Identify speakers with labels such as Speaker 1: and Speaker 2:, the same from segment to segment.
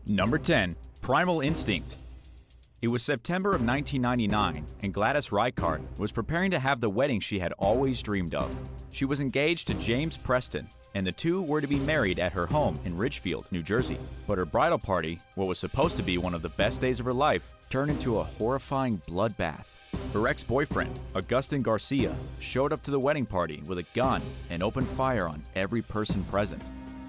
Speaker 1: Number 10. Primal Instinct. It was September of 1999, and Gladys Reichardt was preparing to have the wedding she had always dreamed of. She was engaged to James Preston, and the two were to be married at her home in Ridgefield, New Jersey. But her bridal party, what was supposed to be one of the best days of her life, turned into a horrifying bloodbath. Her ex-boyfriend, Agustin Garcia, showed up to the wedding party with a gun and opened fire on every person present.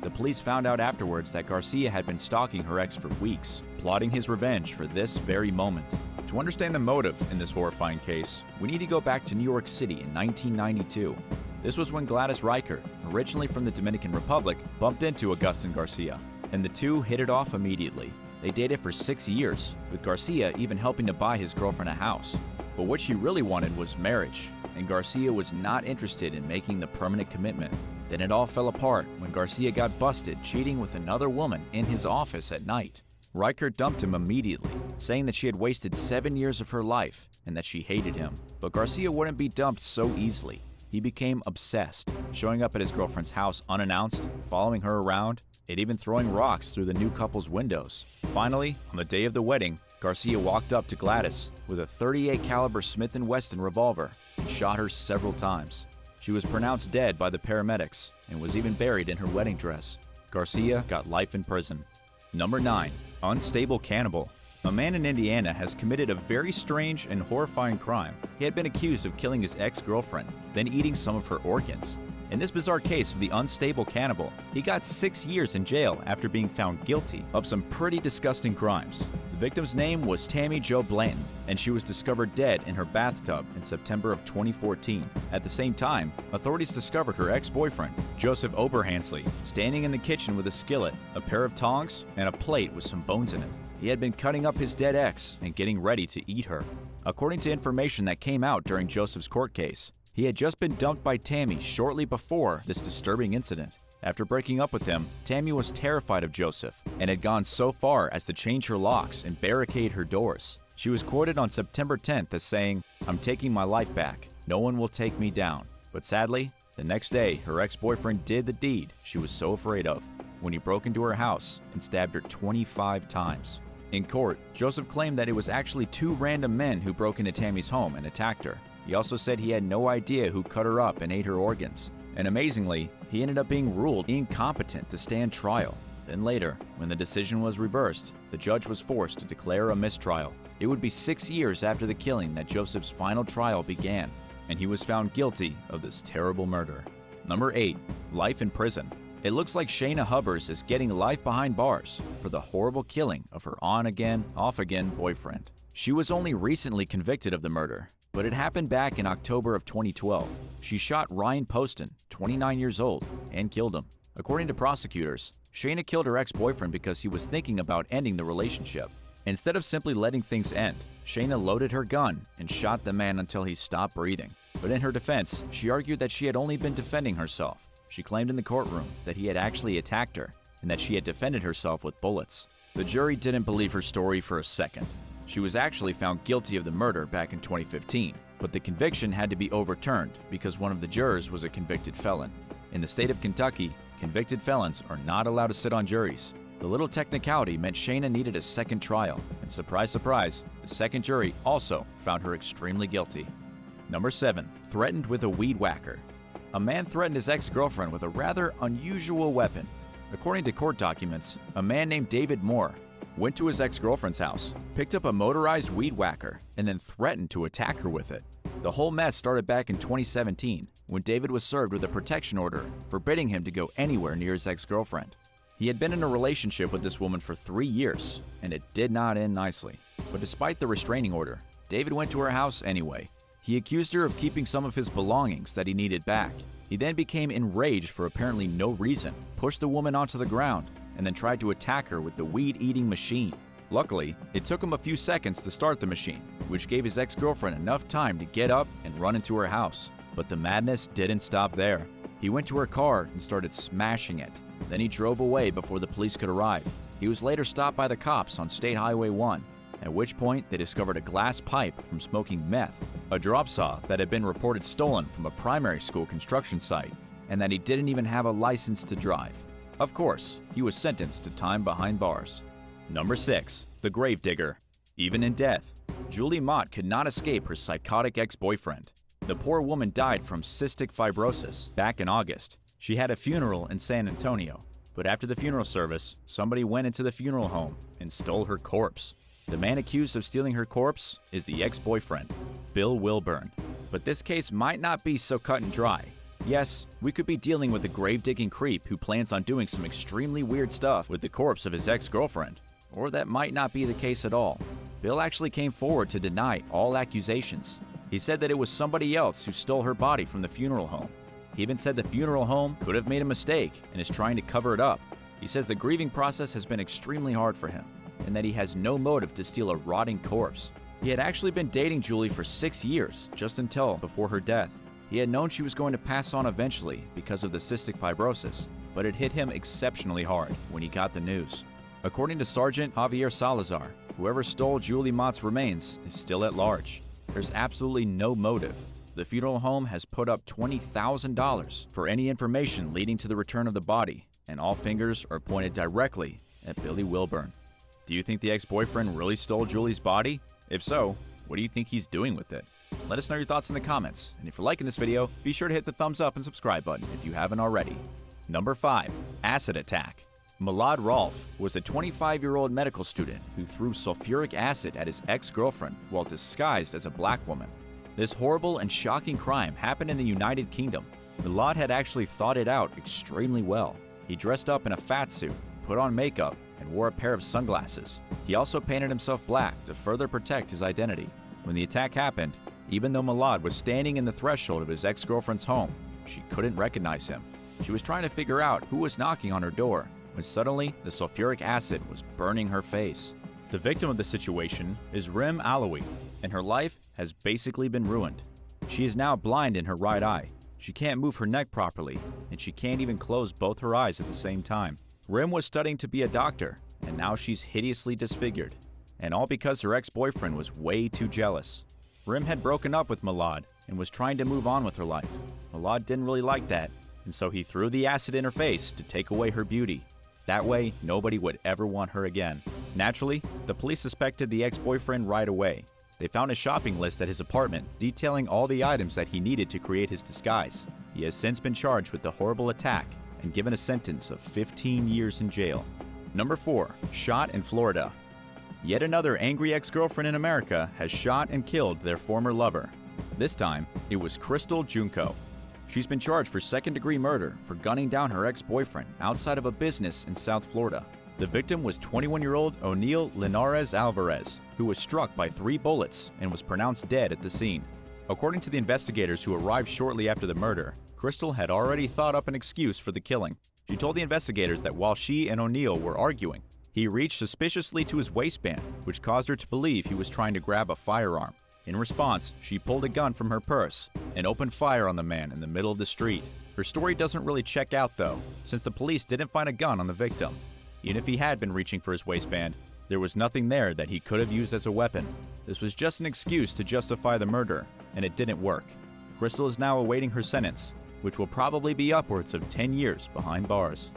Speaker 1: The police found out afterwards that Garcia had been stalking her ex for weeks, plotting his revenge for this very moment. To understand the motive in this horrifying case, we need to go back to New York City in 1992. This was when Gladys Reichardt, originally from the Dominican Republic, bumped into Agustin Garcia, and the two hit it off immediately. They dated for 6 years, with Garcia even helping to buy his girlfriend a house. But what she really wanted was marriage, and Garcia was not interested in making the permanent commitment. Then it all fell apart when Garcia got busted cheating with another woman in his office at night. Reichardt dumped him immediately, saying that she had wasted 7 years of her life and that she hated him. But Garcia wouldn't be dumped so easily. He became obsessed, showing up at his girlfriend's house unannounced, following her around, and even throwing rocks through the new couple's windows. Finally, on the day of the wedding, Garcia walked up to Gladys with a .38 caliber Smith & Wesson revolver and shot her several times. She was pronounced dead by the paramedics and was even buried in her wedding dress. Garcia got life in prison. Number 9. Unstable Cannibal. A man in Indiana has committed a very strange and horrifying crime. He had been accused of killing his ex-girlfriend, then eating some of her organs. In this bizarre case of the unstable cannibal, he got 6 years in jail after being found guilty of some pretty disgusting crimes. The victim's name was Tammy Jo Blanton, and she was discovered dead in her bathtub in September of 2014. At the same time, authorities discovered her ex-boyfriend, Joseph Oberhansley, standing in the kitchen with a skillet, a pair of tongs, and a plate with some bones in it. He had been cutting up his dead ex and getting ready to eat her. According to information that came out during Joseph's court case, he had just been dumped by Tammy shortly before this disturbing incident. After breaking up with him, Tammy was terrified of Joseph and had gone so far as to change her locks and barricade her doors. She was quoted on September 10th as saying, "I'm taking my life back. No one will take me down." But sadly, the next day, her ex-boyfriend did the deed she was so afraid of when he broke into her house and stabbed her 25 times. In court, Joseph claimed that it was actually 2 random men who broke into Tammy's home and attacked her. He also said he had no idea who cut her up and ate her organs. And amazingly, he ended up being ruled incompetent to stand trial. Then later, when the decision was reversed, the judge was forced to declare a mistrial. It would be 6 years after the killing that Joseph's final trial began, and he was found guilty of this terrible murder. Number 8. Life in prison. It looks like Shayna Hubbers is getting life behind bars for the horrible killing of her on-again, off-again boyfriend. She was only recently convicted of the murder, but it happened back in October of 2012. She shot Ryan Poston, 29 years old, and killed him. According to prosecutors, Shayna killed her ex-boyfriend because he was thinking about ending the relationship. Instead of simply letting things end, Shayna loaded her gun and shot the man until he stopped breathing. But in her defense, she argued that she had only been defending herself. She claimed in the courtroom that he had actually attacked her and that she had defended herself with bullets. The jury didn't believe her story for a second. She was actually found guilty of the murder back in 2015, but the conviction had to be overturned because one of the jurors was a convicted felon. In the state of Kentucky, convicted felons are not allowed to sit on juries. The little technicality meant Shayna needed a second trial, and surprise, surprise, the second jury also found her extremely guilty. Number 7. Threatened with a weed whacker. A man threatened his ex-girlfriend with a rather unusual weapon. According to court documents, a man named David Moore went to his ex-girlfriend's house, picked up a motorized weed whacker, and then threatened to attack her with it. The whole mess started back in 2017, when David was served with a protection order forbidding him to go anywhere near his ex-girlfriend. He had been in a relationship with this woman for 3 years, and it did not end nicely. But despite the restraining order, David went to her house anyway. He accused her of keeping some of his belongings that he needed back. He then became enraged for apparently no reason, pushed the woman onto the ground, and then tried to attack her with the weed-eating machine. Luckily, it took him a few seconds to start the machine, which gave his ex-girlfriend enough time to get up and run into her house. But the madness didn't stop there. He went to her car and started smashing it. Then he drove away before the police could arrive. He was later stopped by the cops on State Highway 1, at which point they discovered a glass pipe from smoking meth, a drop saw that had been reported stolen from a primary school construction site, and that he didn't even have a license to drive. Of course, he was sentenced to time behind bars. Number 6. The Gravedigger. Even in death, Julie Mott could not escape her psychotic ex-boyfriend. The poor woman died from cystic fibrosis back in August. She had a funeral in San Antonio, but after the funeral service, somebody went into the funeral home and stole her corpse. The man accused of stealing her corpse is the ex-boyfriend, Bill Wilburn. But this case might not be so cut and dry. Yes, we could be dealing with a grave-digging creep who plans on doing some extremely weird stuff with the corpse of his ex-girlfriend. Or that might not be the case at all. Bill actually came forward to deny all accusations. He said that it was somebody else who stole her body from the funeral home. He even said the funeral home could have made a mistake and is trying to cover it up. He says the grieving process has been extremely hard for him and that he has no motive to steal a rotting corpse. He had actually been dating Julie for 6 years, just until before her death. He had known she was going to pass on eventually because of the cystic fibrosis, but it hit him exceptionally hard when he got the news. According to Sergeant Javier Salazar, whoever stole Julie Mott's remains is still at large. There's absolutely no motive. The funeral home has put up $20,000 for any information leading to the return of the body, and all fingers are pointed directly at Billy Wilburn. Do you think the ex-boyfriend really stole Julie's body? If so, what do you think he's doing with it? Let us know your thoughts in the comments, and if you're liking this video, be sure to hit the thumbs up and subscribe button if you haven't already. Number 5. Acid attack. Milad Rolfe was a 25-year-old medical student who threw sulfuric acid at his ex-girlfriend while disguised as a black woman. This horrible and shocking crime happened in the United Kingdom. Milad had actually thought it out extremely well. He dressed up in a fat suit, put on makeup, and wore a pair of sunglasses. He also painted himself black to further protect his identity. When the attack happened, even though Milad was standing in the threshold of his ex-girlfriend's home, she couldn't recognize him. She was trying to figure out who was knocking on her door, when suddenly the sulfuric acid was burning her face. The victim of the situation is Rim Alawi, and her life has basically been ruined. She is now blind in her right eye. She can't move her neck properly, and she can't even close both her eyes at the same time. Rim was studying to be a doctor, and now she's hideously disfigured. And all because her ex-boyfriend was way too jealous. Rim had broken up with Milad and was trying to move on with her life. Milad didn't really like that, and so he threw the acid in her face to take away her beauty. That way, nobody would ever want her again. Naturally, the police suspected the ex-boyfriend right away. They found a shopping list at his apartment detailing all the items that he needed to create his disguise. He has since been charged with the horrible attack and given a sentence of 15 years in jail. Number 4. Shot in Florida. Yet another angry ex-girlfriend in America has shot and killed their former lover. This time, it was Crystal Junco. She's been charged for second-degree murder for gunning down her ex-boyfriend outside of a business in South Florida. The victim was 21-year-old O'Neill Linares Alvarez, who was struck by 3 bullets and was pronounced dead at the scene. According to the investigators who arrived shortly after the murder, Crystal had already thought up an excuse for the killing. She told the investigators that while she and O'Neill were arguing, he reached suspiciously to his waistband, which caused her to believe he was trying to grab a firearm. In response, she pulled a gun from her purse and opened fire on the man in the middle of the street. Her story doesn't really check out though, since the police didn't find a gun on the victim. Even if he had been reaching for his waistband, there was nothing there that he could have used as a weapon. This was just an excuse to justify the murder, and it didn't work. Crystal is now awaiting her sentence, which will probably be upwards of 10 years behind bars.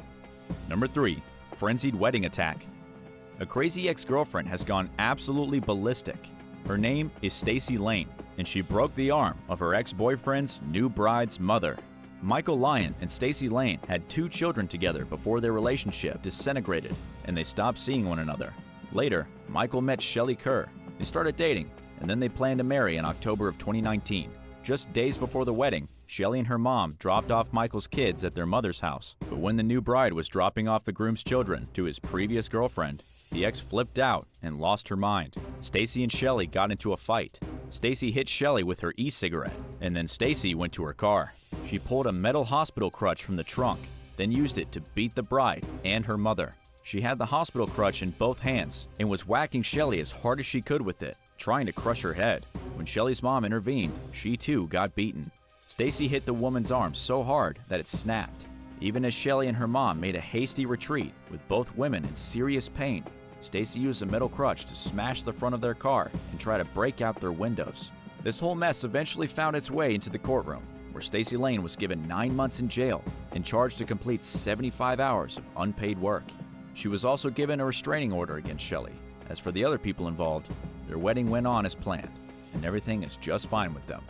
Speaker 1: Number 3. Frenzied wedding attack. A crazy ex-girlfriend has gone absolutely ballistic. Her name is Stacy Lane, and she broke the arm of her ex-boyfriend's new bride's mother. Michael Lyon and Stacy Lane had 2 children together before their relationship disintegrated and they stopped seeing one another. Later, Michael met Shelley Kerr. They started dating, and then they planned to marry in October of 2019. Just days before the wedding, Shelley and her mom dropped off Michael's kids at their mother's house. But when the new bride was dropping off the groom's children to his previous girlfriend, the ex flipped out and lost her mind. Stacy and Shelley got into a fight. Stacy hit Shelley with her e-cigarette, and then Stacy went to her car. She pulled a metal hospital crutch from the trunk, then used it to beat the bride and her mother. She had the hospital crutch in both hands and was whacking Shelley as hard as she could with it, trying to crush her head. When Shelley's mom intervened, she too got beaten. Stacy hit the woman's arm so hard that it snapped. Even as Shelley and her mom made a hasty retreat with both women in serious pain, Stacy used a metal crutch to smash the front of their car and try to break out their windows. This whole mess eventually found its way into the courtroom, where Stacy Lane was given 9 months in jail and charged to complete 75 hours of unpaid work. She was also given a restraining order against Shelley. As for the other people involved, their wedding went on as planned, and everything is just fine with them.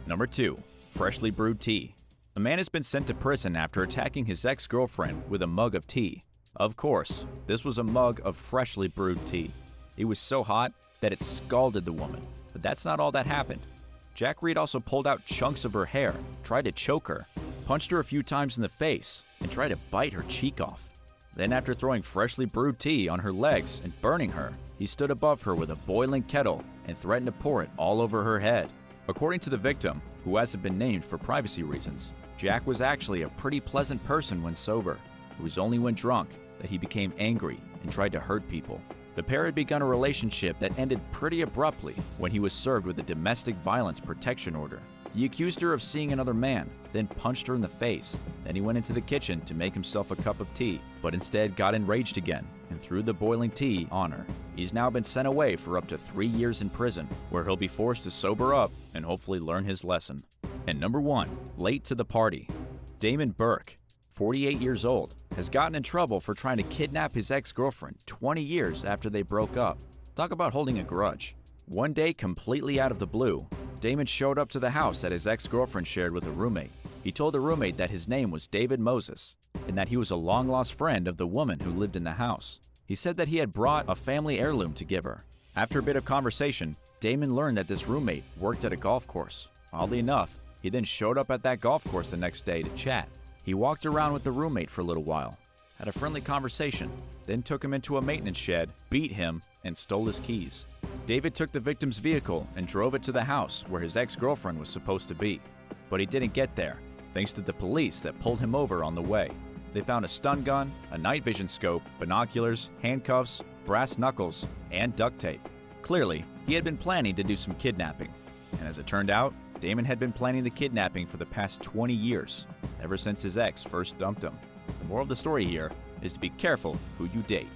Speaker 1: Number 2. Freshly brewed tea. A man has been sent to prison after attacking his ex-girlfriend with a mug of tea. Of course, this was a mug of freshly brewed tea. It was so hot that it scalded the woman. But that's not all that happened. Jack Reed also pulled out chunks of her hair, tried to choke her, punched her a few times in the face, and tried to bite her cheek off. Then after throwing freshly brewed tea on her legs and burning her, he stood above her with a boiling kettle and threatened to pour it all over her head. According to the victim, who hasn't been named for privacy reasons, Jack was actually a pretty pleasant person when sober. It was only when drunk that he became angry and tried to hurt people. The pair had begun a relationship that ended pretty abruptly when he was served with a domestic violence protection order. He accused her of seeing another man, then punched her in the face. Then he went into the kitchen to make himself a cup of tea, but instead got enraged again and threw the boiling tea on her. He's now been sent away for up to 3 years in prison, where he'll be forced to sober up and hopefully learn his lesson. And number 1, late to the party. Damon Burke, 48 years old, has gotten in trouble for trying to kidnap his ex-girlfriend 20 years after they broke up. Talk about holding a grudge. One day, completely out of the blue, Damon showed up to the house that his ex-girlfriend shared with a roommate. He told the roommate that his name was David Moses and that he was a long-lost friend of the woman who lived in the house. He said that he had brought a family heirloom to give her. After a bit of conversation, Damon learned that this roommate worked at a golf course. Oddly enough, he then showed up at that golf course the next day to chat. He walked around with the roommate for a little while, had a friendly conversation, then took him into a maintenance shed, beat him, and stole his keys. David took the victim's vehicle and drove it to the house where his ex-girlfriend was supposed to be. But he didn't get there, thanks to the police that pulled him over on the way. They found a stun gun, a night vision scope, binoculars, handcuffs, brass knuckles, and duct tape. Clearly, he had been planning to do some kidnapping. And as it turned out, Damon had been planning the kidnapping for the past 20 years, ever since his ex first dumped him. The moral of the story here is to be careful who you date.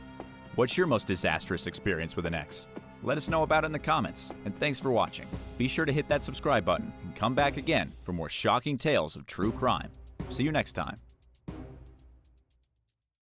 Speaker 1: What's your most disastrous experience with an ex? Let us know about it in the comments, and thanks for watching. Be sure to hit that subscribe button and come back again for more shocking tales of true crime. See you next time.